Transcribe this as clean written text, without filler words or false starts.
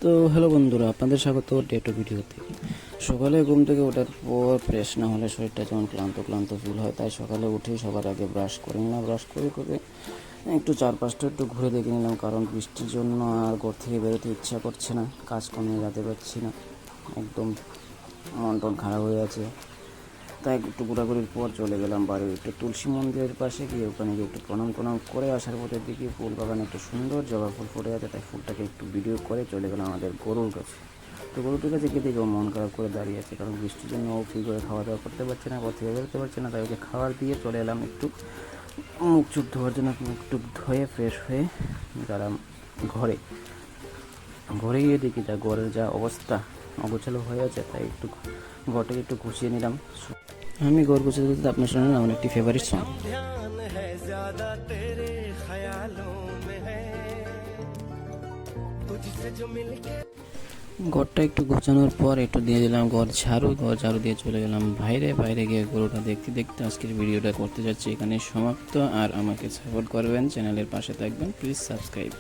তো হ্যালো বন্ধুরা, আপনাদের স্বাগত ডেটো ভিডিওতে। সকালে ঘুম থেকে ওঠার পর ফ্রেশ না হলে শরীরটা যেমন ক্লান্ত ক্লান্ত ফিল হয়, তাই সকালে উঠেই সবার আগে ব্রাশ করে নিলাম। ব্রাশ করে করে একটু চারপাশটা একটু ঘুরে দেখে নিলাম, কারণ বৃষ্টির জন্য আর ঘর থেকে বেরোতে ইচ্ছা করছে না, কাজকর্মে যেতে পারছি না, একদম মন টন খারাপ হয়ে আছে। তাই একটু ঘোরাঘুরির পর চলে গেলাম বাড়ির একটু তুলসী মন্দিরের পাশে গিয়ে, ওখানে গিয়ে একটু প্রণাম করে আসার পথে দিকে ফুল বাগানে একটু সুন্দর জবা ফুল ফুটে আছে, তাই ফুলটাকে একটু ভিডিও করে চলে গেলাম আমাদের গরুর কাছে। তো গরুটির কাছে গিয়ে দেখে মন খারাপ করে দাঁড়িয়ে আছে, কারণ বৃষ্টির জন্য ও ফ্রি করে খাওয়া দাওয়া করতে পারছে না, পথ থেকে বেরোতে পারছে না। তাই ওকে খাবার দিয়ে চলে এলাম একটু মুখ চুখ ধোয়ার জন্য। মুখ টুক ধুয়ে ফ্রেশ হয়ে গেলাম ঘরে। ঘরে গিয়ে দেখি ঘরের যা অবস্থা অগোছালো হয়ে আছে, তাই একটু ঘরটাকে একটু গুছিয়ে নিলাম। আমি ঘর গুছিয়ে দিতে আপনার শোনেন আমার একটি ফেভারিট সং। ঘরটা একটু গোছানোর পর একটু দিয়ে দিলাম ঘর ঝাড়ু দিয়ে চলে গেলাম বাইরে। বাইরে গিয়ে গরুটা দেখতে দেখতে আজকের ভিডিওটা করতে যাচ্ছি এখানে সমাপ্ত। আর আমাকে সাপোর্ট করবেন, চ্যানেলের পাশে থাকবেন, প্লিজ সাবস্ক্রাইব।